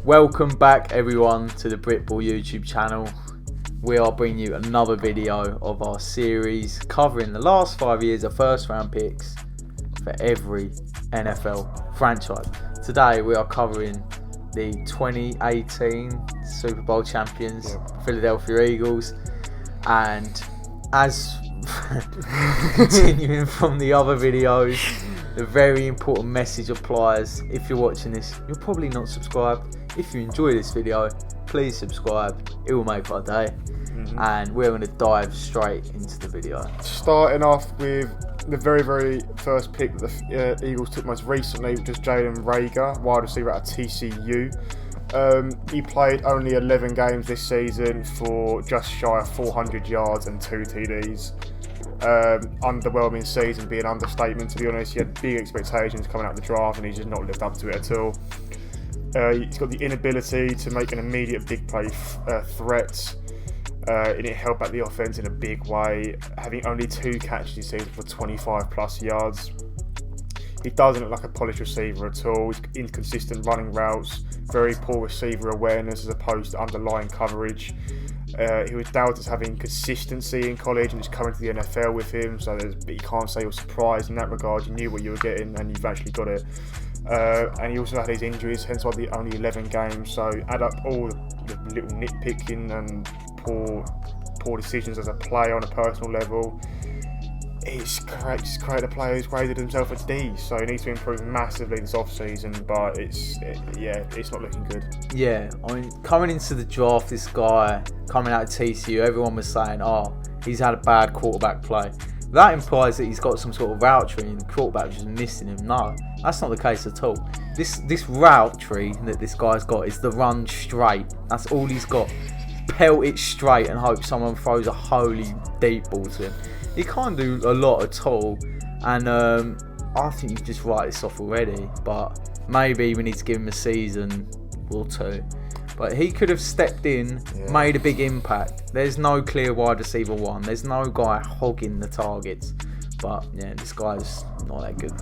Welcome back everyone to the Britball YouTube channel. We are bringing you another video of our series covering the last 5 years of first round picks for every NFL franchise. Today we are covering the 2018 Super Bowl champions, Philadelphia Eagles, and as continuing from the other videos, the very important message applies. If you're watching this, you're probably not subscribed. If you enjoy this video, please subscribe. It will make our day. And we're going to dive straight into the video. Starting off with the very first pick that the Eagles took most recently, which was Jaden Reagor, wide receiver out of TCU. He played only 11 games this season for just shy of 400 yards and 2 TDs. Underwhelming season being an understatement, to be honest. He had big expectations coming out of the draft and he's just not lived up to it at all. He's got the inability to make an immediate big play threat, and it held back the offense in a big way, having only 2 catches this season for 25 plus yards. He doesn't look like a polished receiver at all. He's inconsistent running routes, very poor receiver awareness as opposed to underlying coverage. He was doubted as having consistency in college and he's coming to the NFL with him, so you can't say you're surprised in that regard. You knew what you were getting and you've actually got it. And he also had his injuries, hence why the only 11 games. So add up all the little nitpicking and poor decisions as a player on a personal level. It's created a player who's graded himself a D, so he needs to improve massively this off-season, but it's not looking good. Yeah, I mean, coming into the draft, this guy coming out of TCU, everyone was saying, he's had a bad quarterback play. That implies that he's got some sort of route tree and the quarterback just missing him. No, that's not the case at all. This route tree that this guy's got is the run straight. That's all he's got. Pelt it straight and hope someone throws a holy deep ball to him. He can't do a lot at all, and I think you can just write this off already, but maybe we need to give him a season or two. But he could have stepped in, made a big impact. There's no clear wide receiver one. There's no guy hogging the targets. But yeah, this guy's not that good.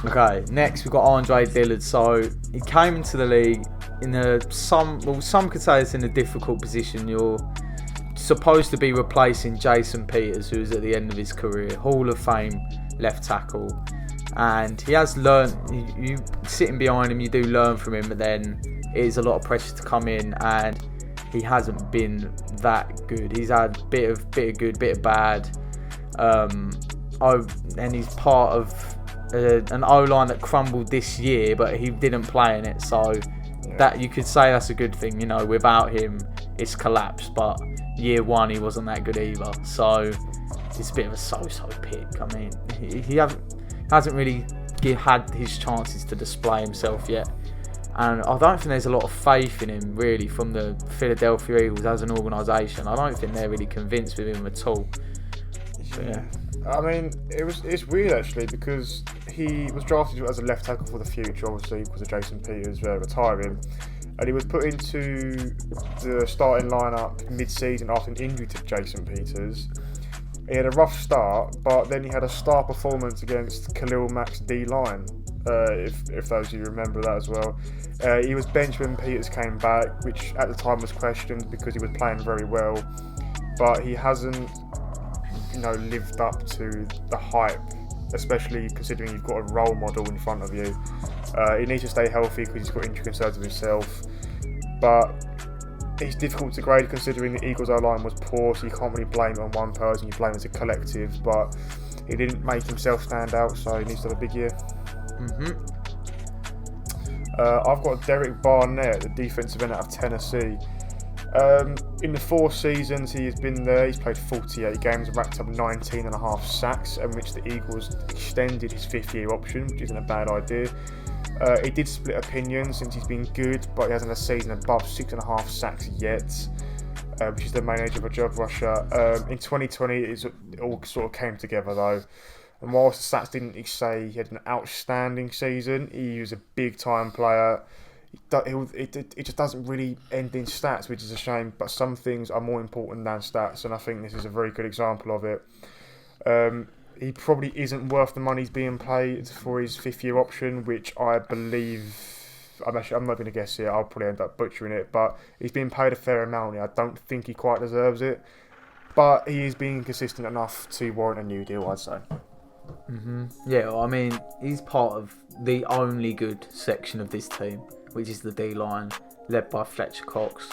Okay, next we've got Dillard. So he came into the league in some could say it's in a difficult position. You're supposed to be replacing Jason Peters, who's at the end of his career, Hall of Fame left tackle. And he has learned, you sitting behind him, you do learn from him, but then it is a lot of pressure to come in, and he hasn't been that good. He's had a bit of good, bit of bad, and he's part of an O-line that crumbled this year, but he didn't play in it, so that you could say that's a good thing. You know, without him, it's collapsed, but year one he wasn't that good either, so it's a bit of a so-so pick. I mean, he hasn't really had his chances to display himself yet, and I don't think there's a lot of faith in him really from the Philadelphia Eagles as an organisation. I don't think they're really convinced with him at all. Yeah. I mean, it's weird actually, because he was drafted as a left tackle for the future, obviously because of Jason Peters retiring, and he was put into the starting lineup mid-season after an injury to Jason Peters. He had a rough start, but then he had a star performance against Khalil Mack's D-line, if those of you remember that as well. He was benched when Peters came back, which at the time was questioned because he was playing very well, but he hasn't lived up to the hype, especially considering you've got a role model in front of you. He needs to stay healthy because he's got injury concerns of himself, but it's difficult to grade considering the Eagles' O-line was poor, so you can't really blame it on one person, you blame it as a collective, but he didn't make himself stand out, so he needs to have a big year. I've got Derek Barnett, the defensive end out of Tennessee. In the 4 seasons he has been there, he's played 48 games and racked up 19.5 sacks, in which the Eagles extended his 5th year option, which isn't a bad idea. He did split opinions since he's been good, but he hasn't had a season above 6.5 sacks yet, which is the main age of a job rusher. In 2020, it all sort of came together though. And whilst the stats didn't say he had an outstanding season, he was a big-time player. It just doesn't really end in stats, which is a shame, but some things are more important than stats, and I think this is a very good example of it. He probably isn't worth the money he's being paid for his 5th year option, which I believe I'm not going to guess here. I'll probably end up butchering it, but he's been paid a fair amount. I don't think he quite deserves it, but he is being consistent enough to warrant a new deal, I'd say. Yeah, well, I mean, he's part of the only good section of this team, which is the D-line, led by Fletcher Cox.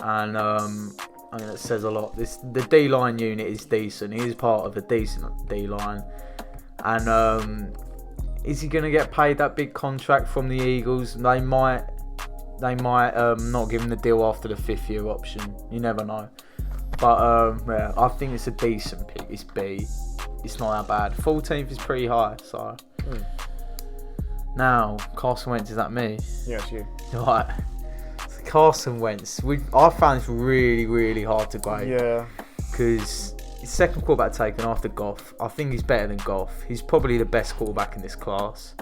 And I mean, that says a lot. The D-line unit is decent. He is part of a decent D-line. And is he going to get paid that big contract from the Eagles? They might not give him the deal after the 5th year option. You never know. But yeah, I think it's a decent pick. It's B. It's not that bad. 14th is pretty high. So now, Carson Wentz, is that me? Yeah, it's you. Right. So Carson Wentz. I found this really, really hard to grade. Yeah. Because his second quarterback taken after Goff. I think he's better than Goff. He's probably the best quarterback in this class.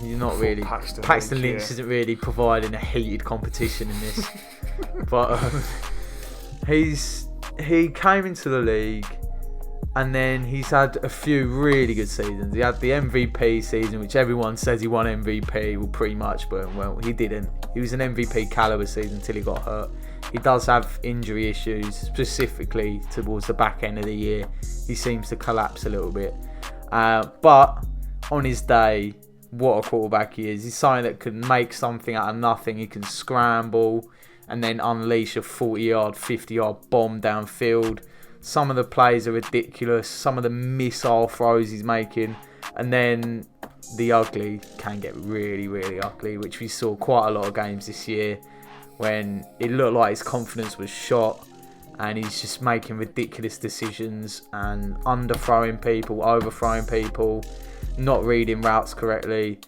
You're not really. Paxton Lynch isn't really providing a heated competition in this. But he came into the league, and then he's had a few really good seasons. He had the MVP season, which everyone says he won MVP, well, pretty much, but well, he didn't. He was an MVP caliber season until he got hurt. He does have injury issues, specifically towards the back end of the year. He seems to collapse a little bit. But on his day, what a quarterback he is. He's something that can make something out of nothing. He can scramble and then unleash a 40-yard, 50-yard bomb downfield. Some of the plays are ridiculous. Some of the missile throws he's making. And then the ugly can get really, really ugly, which we saw quite a lot of games this year when it looked like his confidence was shot and he's just making ridiculous decisions and underthrowing people, overthrowing people, not reading routes correctly.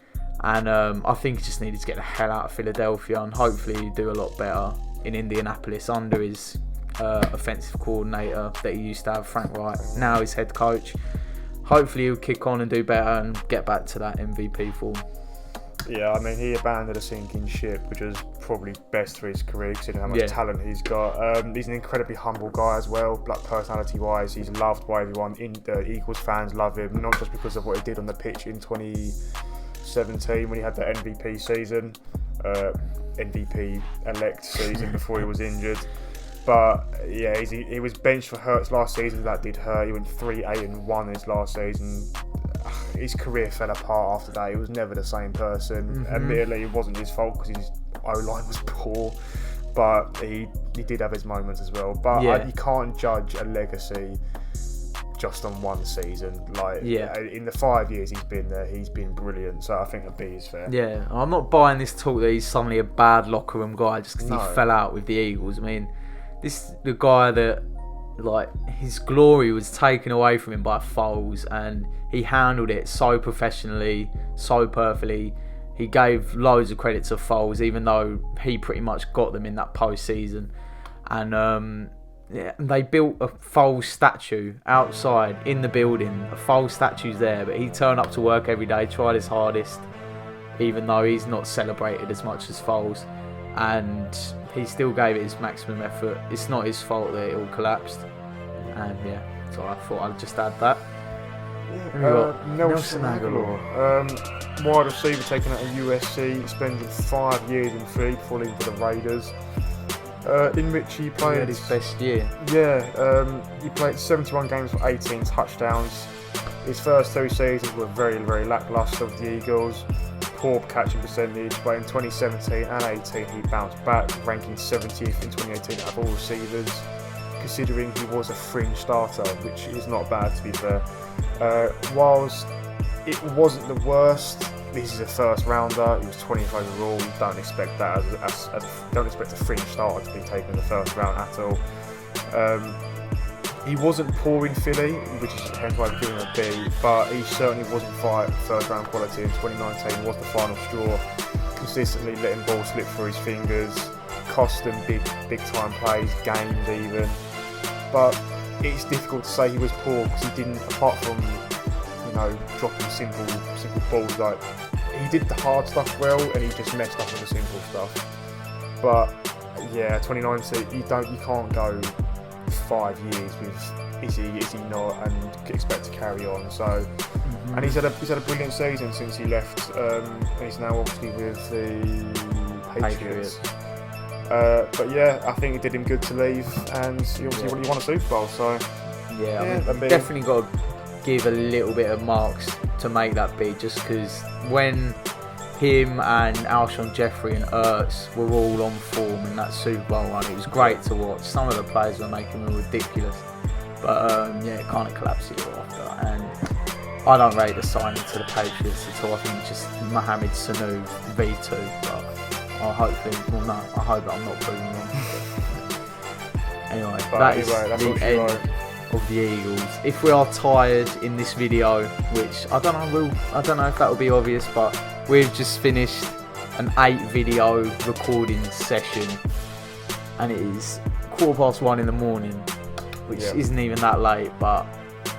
And I think he just needed to get the hell out of Philadelphia, and hopefully he'll do a lot better in Indianapolis under his offensive coordinator that he used to have, Frank Wright, now his head coach. Hopefully he'll kick on and do better and get back to that MVP form. Yeah, I mean, he abandoned a sinking ship, which was probably best for his career, considering how much talent he's got. He's an incredibly humble guy as well, like personality-wise. He's loved by everyone. The Eagles fans love him, not just because of what he did on the pitch in 2017 when he had the MVP season, MVP-elect season before he was injured. But yeah, he was benched for Hurts last season. That did hurt. He went 3-8-1 his last season. His career fell apart after that. He was never the same person. Admittedly, it wasn't his fault because his O-line was poor, but he did have his moments as well. But you can't judge a legacy just on one season. In the 5 years he's been there, he's been brilliant. So I think a B is fair. Yeah, I'm not buying this talk that he's suddenly a bad locker room guy just because he fell out with the Eagles. I mean, this is the guy that, like, his glory was taken away from him by Foles, and he handled it so professionally, so perfectly. He gave loads of credit to Foles, even though he pretty much got them in that postseason. And they built a Foles statue outside in the building. A Foles statue's there, but he turned up to work every day, tried his hardest, even though he's not celebrated as much as Foles. And he still gave it his maximum effort. It's not his fault that it all collapsed. And so I thought I'd just add that. Nelson Agholor, wide receiver taken out of USC, spending 5 years in Philly before leaving for the Raiders, in which he played... He had his best year. Yeah, he played 71 games for 18 touchdowns. His first 2 seasons were very, very lacklustre with the Eagles. Poor catching percentage, but in 2017 and 18 he bounced back, ranking 70th in 2018 out of all receivers, considering he was a fringe starter, which is not bad to be fair. Whilst it wasn't the worst, this is a first rounder. He was 20th overall. You don't expect that don't expect a fringe starter to be taken in the first round at all. He wasn't poor in Philly, which is hence why I'm giving him a B, but he certainly wasn't first round quality. In 2019 was the final straw, consistently letting ball slip through his fingers, cost them big time plays, games even. But it's difficult to say he was poor because he didn't, apart from dropping simple balls, like he did the hard stuff well and he just messed up on the simple stuff. But yeah, 2019 you can't go 5 years with is he not and expect to carry on. So And he's had a brilliant season since he left. He's now obviously with the Patriots. But yeah, I think it did him good to leave, and he obviously really won a Super Bowl. So yeah, I mean, definitely got to give a little bit of marks to make that big, just because when him and Alshon Jeffrey and Ertz were all on form in that Super Bowl run, it was great to watch. Some of the players were making them ridiculous, but yeah, it kind of collapsed the year after. And I don't rate the signing to the Patriots at all. I think it's just Mohamed Sanu V2, but I hope I'm not proving wrong. Anyway, that's the end of the Eagles. If we are tired in this video, which I don't know if that will be obvious, but we've just finished an 8-video recording session, and it is 1:15 in the morning, which isn't even that late, but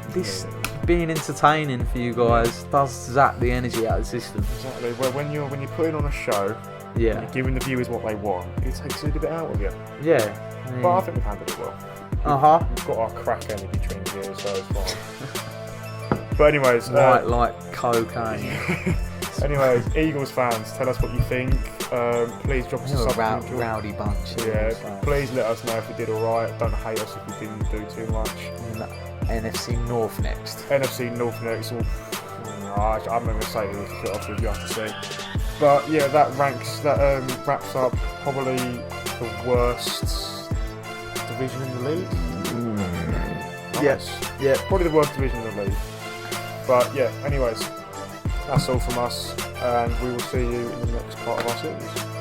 this being entertaining for you guys does zap the energy out of the system. Exactly. Well, when you're putting on a show, yeah, you're giving the viewers what they want, it takes a little bit out of you. Yeah. But I think we've handled it well. We've got our crack energy drinks here, so it's fine. But anyways, like cocaine. Anyways, Eagles fans, tell us what you think. Please drop us a sub. Rowdy bunch. Yeah, please let us know if we did alright. Don't hate us if we didn't do too much. NFC North next. NFC North next. I'm not going to say who to put off with, you have to see. But yeah, that wraps up probably the worst division in the league. Yes. Yeah. Probably the worst division in the league. But yeah, anyways, that's all from us, and we will see you in the next part of our series.